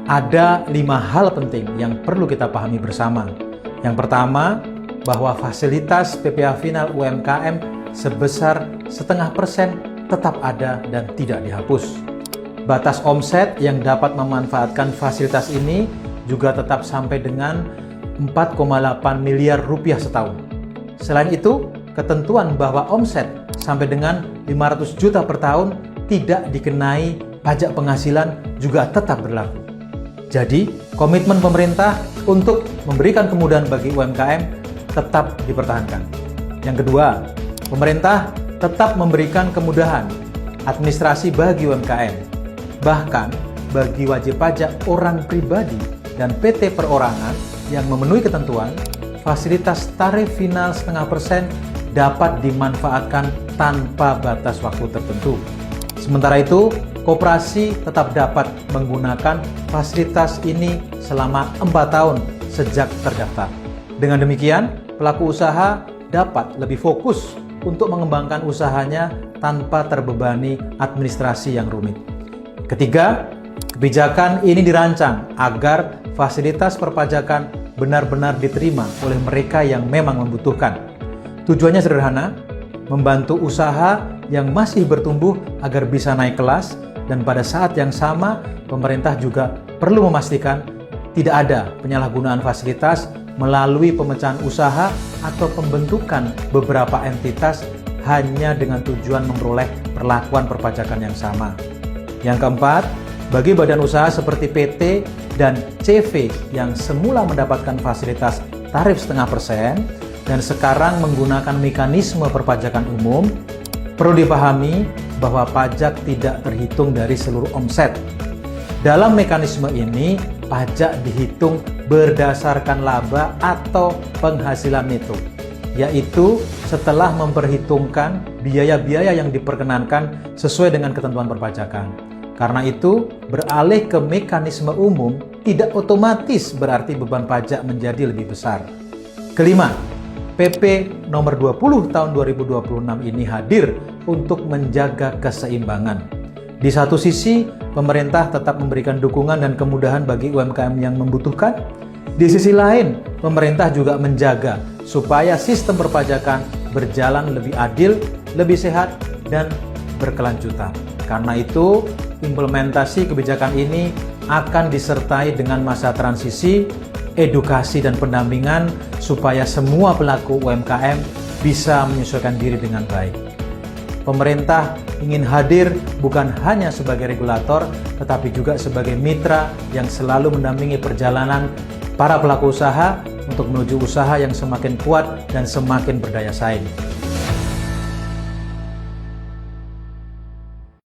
Ada 5 hal penting yang perlu kita pahami bersama. Yang pertama, bahwa fasilitas PPh final UMKM sebesar 0,5% tetap ada dan tidak dihapus. Batas omset yang dapat memanfaatkan fasilitas ini juga tetap sampai dengan 4,8 miliar rupiah setahun. Selain itu, ketentuan bahwa omset sampai dengan 500 juta per tahun tidak dikenai pajak penghasilan juga tetap berlaku. Jadi, komitmen pemerintah untuk memberikan kemudahan bagi UMKM tetap dipertahankan. Yang kedua, pemerintah tetap memberikan kemudahan administrasi bagi UMKM. Bahkan, bagi wajib pajak orang pribadi dan PT perorangan yang memenuhi ketentuan, fasilitas tarif final 0,5% dapat dimanfaatkan tanpa batas waktu tertentu. Sementara itu, koperasi tetap dapat menggunakan fasilitas ini selama 4 tahun sejak terdaftar. Dengan demikian, pelaku usaha dapat lebih fokus untuk mengembangkan usahanya tanpa terbebani administrasi yang rumit. Ketiga, kebijakan ini dirancang agar fasilitas perpajakan benar-benar diterima oleh mereka yang memang membutuhkan. Tujuannya sederhana, membantu usaha yang masih bertumbuh agar bisa naik kelas, dan pada saat yang sama pemerintah juga perlu memastikan tidak ada penyalahgunaan fasilitas melalui pemecahan usaha atau pembentukan beberapa entitas hanya dengan tujuan memperoleh perlakuan perpajakan yang sama. Yang keempat, bagi badan usaha seperti PT dan CV yang semula mendapatkan fasilitas tarif 0,5% dan sekarang menggunakan mekanisme perpajakan umum, perlu dipahami bahwa pajak tidak terhitung dari seluruh omset. Dalam mekanisme ini, pajak dihitung berdasarkan laba atau penghasilan neto, yaitu setelah memperhitungkan biaya-biaya yang diperkenankan sesuai dengan ketentuan perpajakan. Karena itu, beralih ke mekanisme umum tidak otomatis berarti beban pajak menjadi lebih besar. Kelima, PP nomor 20 tahun 2026 ini hadir untuk menjaga keseimbangan. Di satu sisi, pemerintah tetap memberikan dukungan dan kemudahan bagi UMKM yang membutuhkan. Di sisi lain, pemerintah juga menjaga supaya sistem perpajakan berjalan lebih adil, lebih sehat, dan berkelanjutan. Karena itu, implementasi kebijakan ini akan disertai dengan masa transisi, edukasi dan pendampingan supaya semua pelaku UMKM bisa menyesuaikan diri dengan baik. Pemerintah ingin hadir bukan hanya sebagai regulator, tetapi juga sebagai mitra yang selalu mendampingi perjalanan para pelaku usaha untuk menuju usaha yang semakin kuat dan semakin berdaya saing.